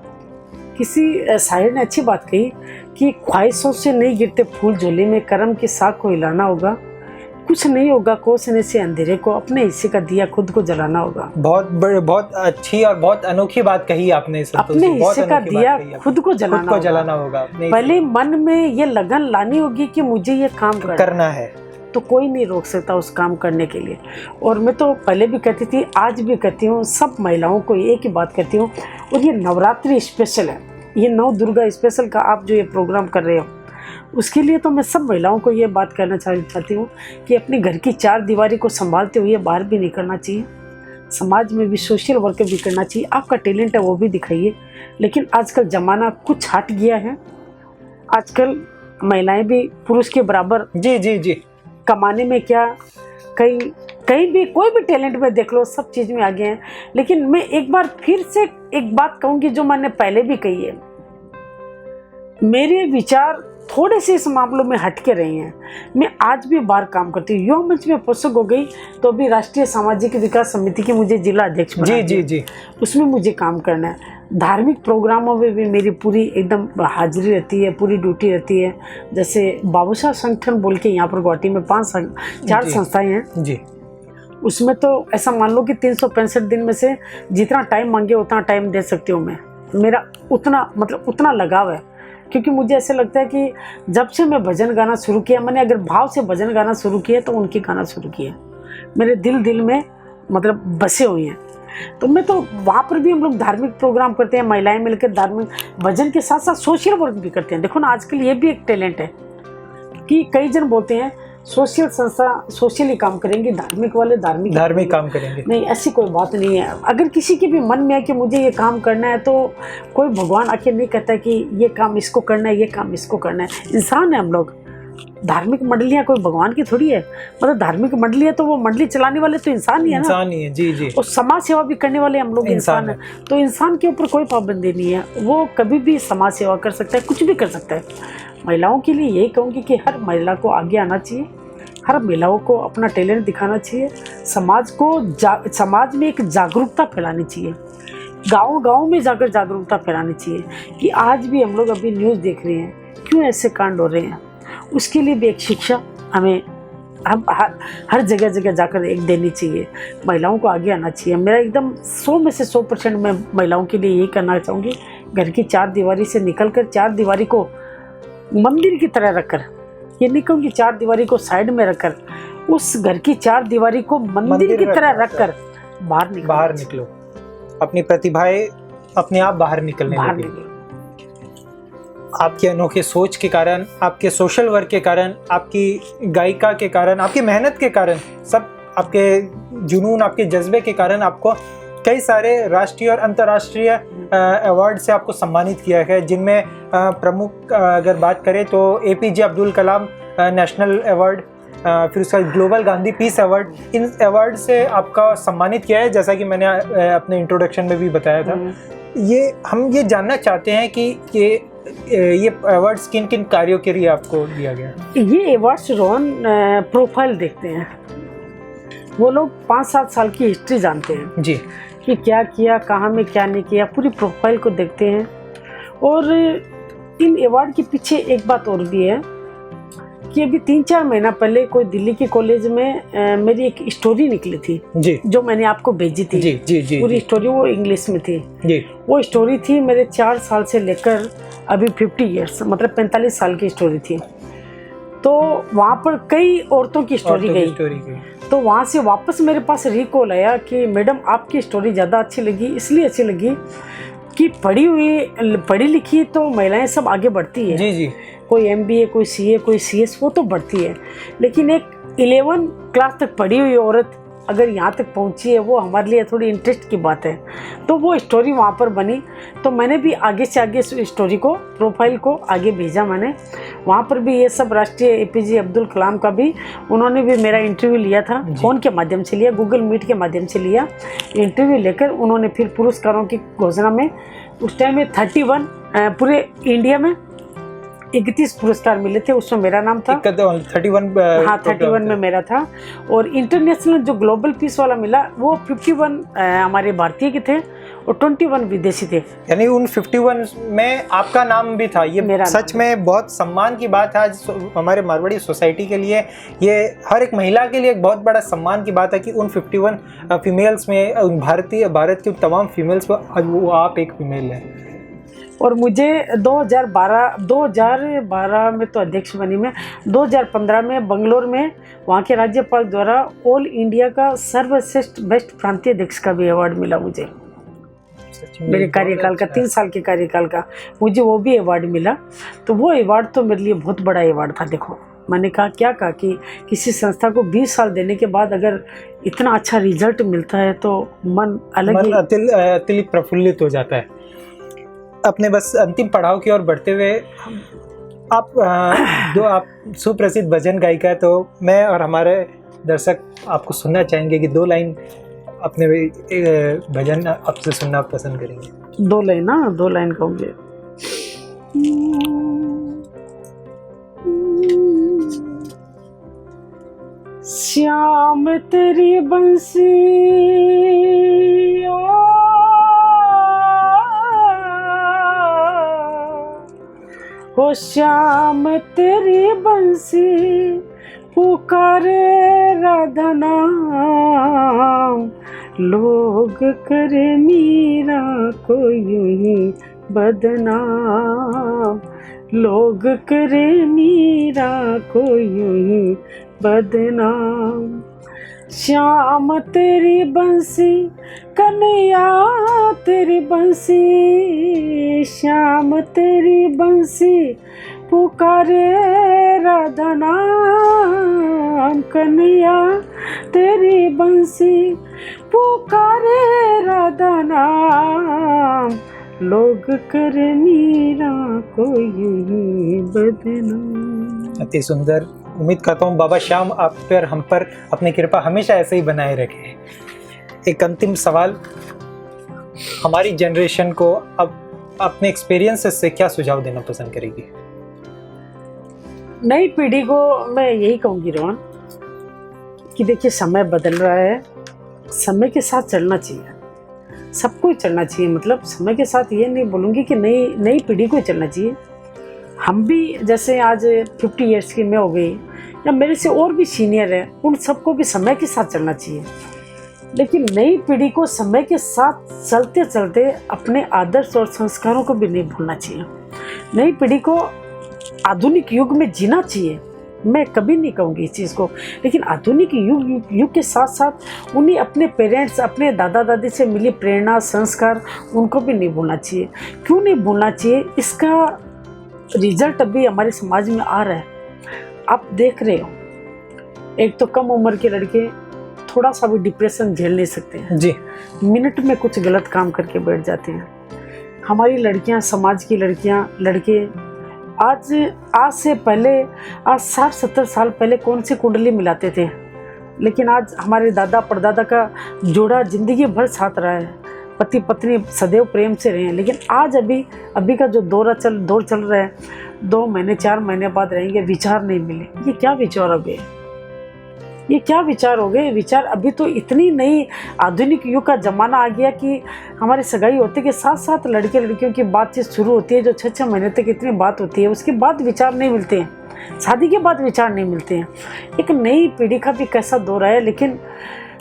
किसी शायर ने अच्छी बात कही कि ख्वाहिशों से नहीं गिरते फूल झोली में, कर्म की साख को हिलाना होगा, कुछ नहीं होगा कोसने से अंधेरे को, अपने हिस्से का दिया खुद को जलाना होगा। बहुत अच्छी और बहुत अनोखी बात कही आपने। अपने हिस्से का दिया खुद को जलाना होगा। पहले मन में ये लगन लानी होगी कि मुझे ये काम करना है, तो कोई नहीं रोक सकता उस काम करने के लिए। और मैं तो पहले भी कहती थी, आज भी कहती हूँ, सब महिलाओं को एक ही बात कहती हूँ। और ये नवरात्रि स्पेशल है, ये 9 दुर्गा स्पेशल का आप जो ये प्रोग्राम कर रहे हो, उसके लिए तो मैं सब महिलाओं को ये बात कहना चाहती हूँ कि अपने घर की 4 दीवारी को संभालते हुए बाहर भी निकलना चाहिए, समाज में भी सोशल वर्क भी करना चाहिए। आपका टैलेंट है वो भी दिखाइए। लेकिन आजकल ज़माना कुछ हट गया है, आजकल महिलाएं भी पुरुष के बराबर जी कमाने में, क्या कहीं भी कोई भी टैलेंट में देख लो, सब चीज़ में आगे हैं। लेकिन मैं एक बार फिर से एक बात कहूँगी जो मैंने पहले भी कही है, मेरे विचार थोड़े से इस मामलों में हटके रहे हैं। मैं आज भी बाहर काम करती हूँ। युवा मंच में पुस्तक हो गई तो अभी राष्ट्रीय सामाजिक विकास समिति की मुझे जिला अध्यक्ष बना जी, उसमें मुझे काम करना है। धार्मिक प्रोग्रामों में भी मेरी पूरी एकदम हाजिरी रहती है, पूरी ड्यूटी रहती है। जैसे बाबूशाह संगठन बोल के यहाँ पर गुवाहाटी में 4 संस्थाएँ हैं जी। उसमें तो ऐसा मान लो कि 365 दिन में से जितना टाइम मांगे उतना टाइम दे सकती हूँ मैं। मेरा उतना लगाव है, क्योंकि मुझे ऐसे लगता है कि जब से मैं भजन गाना शुरू किया, मैंने अगर भाव से भजन गाना शुरू किया तो उनके गाना शुरू किया, मेरे दिल में बसे हुए हैं। तो मैं तो वहाँ पर भी हम लोग धार्मिक प्रोग्राम करते हैं, महिलाएं मिलकर धार्मिक भजन के साथ साथ सोशल वर्क भी करते हैं। देखो ना, आजकल ये भी एक टैलेंट है कि कई जन बोलते हैं सोशल संस्था सोशली काम करेंगे, धार्मिक वाले धार्मिक काम करेंगे। नहीं, ऐसी कोई बात नहीं है। अगर किसी के भी मन में है कि मुझे ये काम करना है, तो कोई भगवान आके नहीं कहता कि ये काम इसको करना है, ये काम इसको करना है। इंसान है हम लोग। धार्मिक मंडलियाँ कोई भगवान की थोड़ी है। मतलब धार्मिक मंडली है तो वो मंडली चलाने वाले तो इंसान ही है ना, इंसान ही है जी। और समाज सेवा भी करने वाले हम लोग इंसान है। तो इंसान के ऊपर कोई पाबंदी नहीं है, वो कभी भी समाज सेवा कर सकता है, कुछ भी कर सकता है। महिलाओं के लिए यही कहूँगी कि हर महिला को आगे आना चाहिए, हर महिलाओं को अपना टैलेंट दिखाना चाहिए, समाज में एक जागरूकता फैलानी चाहिए, गांव में जाकर जागरूकता फैलानी चाहिए कि आज भी हम लोग अभी न्यूज़ देख रहे हैं, क्यों ऐसे कांड हो रहे हैं। उसके लिए भी एक शिक्षा हमें हम हर जगह जगह जाकर एक देनी चाहिए, महिलाओं को आगे आना चाहिए। मेरा एकदम 100 में से 100% मैं महिलाओं के लिए यही करना चाहूँगी, घर की चार दीवारी से निकलकर चार दीवारी को मंदिर की तरह रखकर, ये नहीं कहूँगी चार दीवारी को साइड में रखकर, उस घर की चार दीवारी को मंदिर की तरह रखकर बाहर निकलो, अपनी प्रतिभाएं अपने आप बाहर निकलने लगे। आपके अनोखे सोच के कारण, आपके सोशल वर्क के कारण, आपकी गायिका के कारण, आपकी मेहनत के कारण, सब आपके जुनून, आपके जज्बे के कारण आपको कई सारे राष्ट्रीय और अंतर्राष्ट्रीय अवार्ड से आपको सम्मानित किया गया है, जिनमें प्रमुख अगर बात करें तो APJ Abdul Kalam national award, फिर उसका ग्लोबल गांधी पीस अवार्ड, इन अवार्ड से आपका सम्मानित किया है, जैसा कि मैंने अपने इंट्रोडक्शन में भी बताया था। हम ये जानना चाहते हैं कि ये अवार्ड्स किन किन कार्यों के लिए आपको दिया गया? ये अवार्ड्स रोहन प्रोफाइल देखते हैं, वो लोग 5-7 साल की हिस्ट्री जानते हैं जी, कि क्या किया, कहाँ में क्या नहीं किया, पूरी प्रोफाइल को देखते हैं। और इन अवार्ड के पीछे एक बात और भी है कि अभी 3-4 महीना पहले कोई दिल्ली के कॉलेज में मेरी एक स्टोरी निकली थी जी, जो मैंने आपको भेजी थी। जी जी जी, पूरी स्टोरी वो इंग्लिश में थी जी। वो स्टोरी थी मेरे 4 साल से लेकर अभी 50 ईयर्स, मतलब 45 साल की स्टोरी थी। तो वहाँ पर कई औरतों की स्टोरी गई, तो वहाँ से वापस मेरे पास रिकॉल आया कि मैडम आपकी स्टोरी ज़्यादा अच्छी लगी, इसलिए अच्छी लगी कि पढ़ी लिखी तो महिलाएं सब आगे बढ़ती है जी जी, कोई MBA, कोई CA, कोई CS, वो तो बढ़ती है, लेकिन एक 11 क्लास तक पढ़ी हुई औरत अगर यहाँ तक पहुँची है, वो हमारे लिए थोड़ी इंटरेस्ट की बात है। तो वो स्टोरी वहाँ पर बनी, तो मैंने भी आगे से आगे स्टोरी को, प्रोफाइल को आगे भेजा मैंने। वहाँ पर भी ये सब राष्ट्रीय APJ अब्दुल कलाम का भी, उन्होंने भी मेरा इंटरव्यू लिया था, फ़ोन के माध्यम से लिया, गूगल मीट के माध्यम से लिया इंटरव्यू लेकर। उन्होंने फिर पुरस्कारों की घोषणा में, उस टाइम में 31 पूरे इंडिया में 31 पुरस्कार मिले थे, उसमें मेरा नाम था 31। हाँ, 31 में मेरा था। और इंटरनेशनल जो ग्लोबल पीस वाला मिला वो 51 हमारे भारतीय के थे और 21 विदेशी थे। यानी उन 51 में आपका नाम भी था। ये सच में बहुत सम्मान की बात है आज हमारे मारवाड़ी सोसाइटी के लिए। ये हर एक महिला के लिए एक बहुत बड़ा सम्मान की बात है कि उन 51 फीमेल्स में, भारत की तमाम फीमेल्स में वो आप एक फीमेल है। और मुझे 2012 में तो अध्यक्ष बनी मैं, 2015 में बंगलोर में वहाँ के राज्यपाल द्वारा ऑल इंडिया का सर्वश्रेष्ठ बेस्ट प्रांतीय अध्यक्ष का भी अवार्ड मिला मुझे। मेरे कार्यकाल का 3 साल के कार्यकाल का मुझे वो भी अवार्ड मिला। तो वो अवार्ड तो मेरे लिए बहुत बड़ा अवार्ड था। देखो, मैंने कहा कि किसी संस्था को 20 साल देने के बाद अगर इतना अच्छा रिजल्ट मिलता है तो मन अतिल प्रफुल्लित हो जाता है। अपने बस अंतिम पड़ाव की ओर बढ़ते हुए आप सुप्रसिद्ध भजन गायिका है, तो मैं और हमारे दर्शक आपको सुनना चाहेंगे कि 2 लाइन अपने भजन आपसे सुनना पसंद करेंगे। 2 लाइन कहूँगे। श्याम तेरी बंसी हो, श्याम तेरी बंसी पुकारे राधा नाम, लोग करे मीरा को यूं ही बदनाम, लोग करे मीरा को यूं ही बदनाम। श्याम तेरी बंसी कन्हैया तेरी बंसी, श्याम तेरी बंसी पुकारे राधा नाम, कन्हैया तेरी बंसी पुकारे राधा नाम, लोग करे मीरा को यूं बदनाम। अति सुंदर। उम्मीद करता हूँ बाबा श्याम आप पर, हम पर अपनी कृपा हमेशा ऐसे ही बनाए रखें। एक अंतिम सवाल, हमारी जनरेशन को अब अपने एक्सपीरियंसेस से क्या सुझाव देना पसंद करेगी? नई पीढ़ी को मैं यही कहूँगी रोहन कि देखिए, समय बदल रहा है, समय के साथ चलना चाहिए, सबको चलना चाहिए। मतलब समय के साथ ये नहीं बोलूँगी कि नई पीढ़ी को चलना चाहिए। हम भी जैसे आज 50 ईयर्स की मैं हो गई, या मेरे से और भी सीनियर हैं, उन सबको भी समय के साथ चलना चाहिए। लेकिन नई पीढ़ी को समय के साथ चलते चलते अपने आदर्श और संस्कारों को भी नहीं भूलना चाहिए। नई पीढ़ी को आधुनिक युग में जीना चाहिए, मैं कभी नहीं कहूँगी इस चीज़ को, लेकिन आधुनिक युग के साथ साथ उन्हें अपने पेरेंट्स, अपने दादा दादी से मिली प्रेरणा, संस्कार, उनको भी नहीं भूलना चाहिए। क्यों नहीं भूलना चाहिए? इसका रिजल्ट अभी हमारे समाज में आ रहा है। आप देख रहे हो, एक तो कम उम्र के लड़के थोड़ा सा भी डिप्रेशन झेल नहीं सकते हैं जी, मिनट में कुछ गलत काम करके बैठ जाते हैं। हमारी लड़कियां, समाज की लड़कियां, लड़के आज से पहले, आज 60-70 साल पहले कौन सी कुंडली मिलाते थे, लेकिन आज हमारे दादा परदादा का जोड़ा जिंदगी भर साथ रहा है, पति पत्नी सदैव प्रेम से रहे हैं। लेकिन आज अभी का जो दौर चल रहा है, 2 महीने 4 महीने बाद रहेंगे, विचार नहीं मिले। ये क्या विचार हो गए? ये क्या विचार हो गए? विचार अभी तो इतनी नई आधुनिक युग का ज़माना आ गया कि हमारी सगाई होते के साथ साथ लड़के लड़कियों की बातचीत शुरू होती है, जो 6-6 महीने तक इतनी बात होती है, उसके बाद विचार नहीं मिलते हैं, शादी के बाद विचार नहीं मिलते हैं। एक नई पीढ़ी का भी कैसा दौर है, लेकिन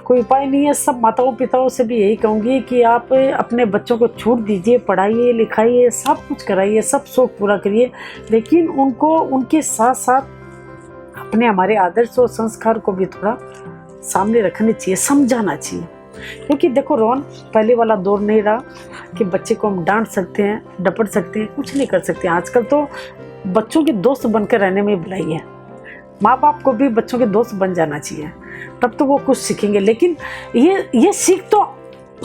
कोई उपाय नहीं है। सब माताओं पिताओं से भी यही कहूँगी कि आप अपने बच्चों को छूट दीजिए, पढ़ाइए लिखाइए, सब कुछ कराइए, सब शौक पूरा करिए, लेकिन उनको उनके साथ साथ अपने हमारे आदर्श और संस्कार को भी थोड़ा सामने रखने चाहिए, समझाना चाहिए। क्योंकि देखो रोहन, पहले वाला दौर नहीं रहा कि बच्चे को हम डांट सकते हैं, डपट सकते हैं, कुछ नहीं कर सकते। आजकल तो बच्चों के दोस्त बनकर रहने में भलाई है। माँ बाप को भी बच्चों के दोस्त बन जाना चाहिए, तब तो वो कुछ सीखेंगे। लेकिन ये सीख तो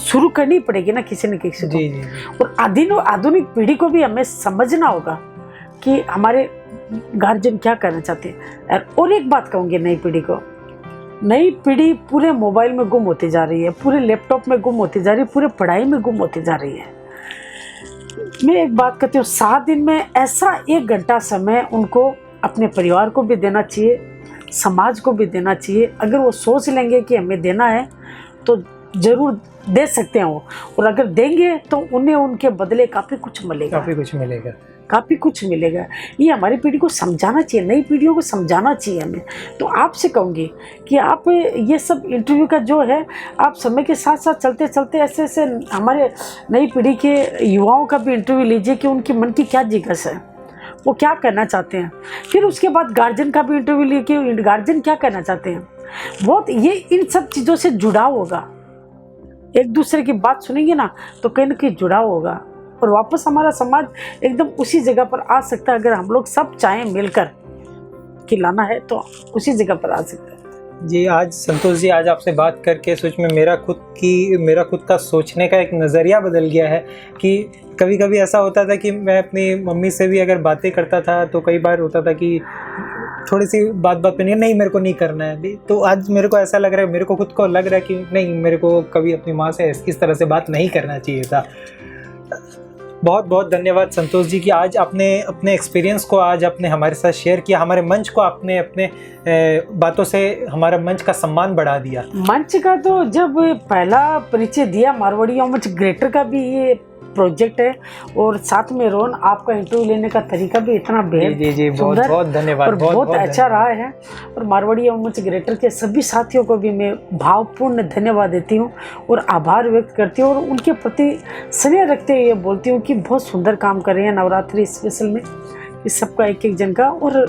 शुरू करनी पड़ेगी ना किसी न किसी को। जी। और आधुनिक पीढ़ी को भी हमें समझना होगा कि हमारे गार्जियन क्या करना चाहते हैं। और एक बात कहूँगी नई पीढ़ी को, नई पीढ़ी पूरे मोबाइल में गुम होती जा रही है, पूरे लैपटॉप में गुम होती जा रही है, पूरे पढ़ाई में गुम होती जा रही है। मैं एक बात कहती हूँ, 7 दिन में ऐसा 1 घंटा समय उनको अपने परिवार को भी देना चाहिए, समाज को भी देना चाहिए। अगर वो सोच लेंगे कि हमें देना है तो ज़रूर दे सकते हैं वो, और अगर देंगे तो उन्हें उनके बदले काफ़ी कुछ मिलेगा। ये हमारी पीढ़ी को समझाना चाहिए, नई पीढ़ियों को समझाना चाहिए हमें। तो आपसे कहूँगी कि आप ये सब इंटरव्यू का जो है, आप समय के साथ साथ चलते चलते ऐसे हमारे नई पीढ़ी के युवाओं का भी इंटरव्यू लीजिए कि उनके मन की क्या जिज्ञासा है, वो क्या करना चाहते हैं। फिर उसके बाद गार्जियन का भी इंटरव्यू लिए कि गार्जियन क्या करना चाहते हैं। बहुत ये इन सब चीज़ों से जुड़ाव होगा, एक दूसरे की बात सुनेंगे ना तो कहीं ना कहीं जुड़ाव होगा, और वापस हमारा समाज एकदम उसी जगह पर आ सकता है। अगर हम लोग सब चाहें मिलकर कि लाना है तो उसी जगह पर आ सकता है। जी, आज संतोष जी, आज आपसे बात करके सोच में मेरा खुद का सोचने का एक नज़रिया बदल गया है कि कभी कभी ऐसा होता था कि मैं अपनी मम्मी से भी अगर बातें करता था तो कई बार होता था कि थोड़ी सी बात पे नहीं मेरे को नहीं करना है। तो आज मेरे को ऐसा लग रहा है, मेरे को खुद को लग रहा है कि नहीं, मेरे को कभी अपनी माँ से इस तरह से बात नहीं करना चाहिए था। बहुत बहुत धन्यवाद संतोष जी कि आज आपने अपने एक्सपीरियंस को आज आपने हमारे साथ शेयर किया, हमारे मंच को आपने अपने बातों से हमारा मंच का सम्मान बढ़ा दिया। मंच का तो जब पहला परिचय दिया, मारवाड़ी मंच ग्रेटर का भी ये प्रोजेक्ट है, और साथ में रोहन आपका इंटरव्यू लेने का तरीका भी इतना बेहद जी बहुत बहुत धन्यवाद, और बहुत अच्छा रहा है। और मारवाड़ी मंच ग्रेटर के सभी साथियों को भी मैं भावपूर्ण धन्यवाद देती हूँ और आभार व्यक्त करती हूँ, और उनके प्रति स्नेह रखते हुए बोलती हूँ कि बहुत सुंदर काम कर रहे हैं नवरात्रि स्पेशल में। इस सबका एक जन का, और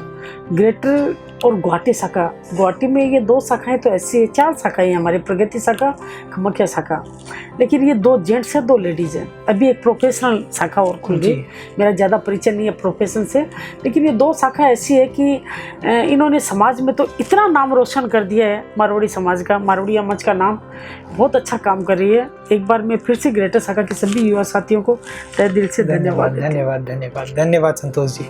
ग्रेटर और गुवाहाटी शाखा, गुवाहाटी में ये 2 शाखाएं तो ऐसी है, 4 शाखाएं हमारे, प्रगति शाखा, कामाख्या शाखा, लेकिन ये 2 जेंट्स है 2 लेडीज़ हैं। अभी एक प्रोफेशनल शाखा और खुल गई, मेरा ज़्यादा परिचय नहीं है प्रोफेशन से, लेकिन ये 2 शाखा ऐसी है कि इन्होंने समाज में तो इतना नाम रोशन कर दिया है, मारवाड़ी समाज का, मारवाड़ी मंच का नाम बहुत अच्छा काम कर रही है। एक बार मैं फिर से ग्रेटर शाखा के सभी युवा साथियों को तहे दिल से धन्यवाद धन्यवाद संतोष जी।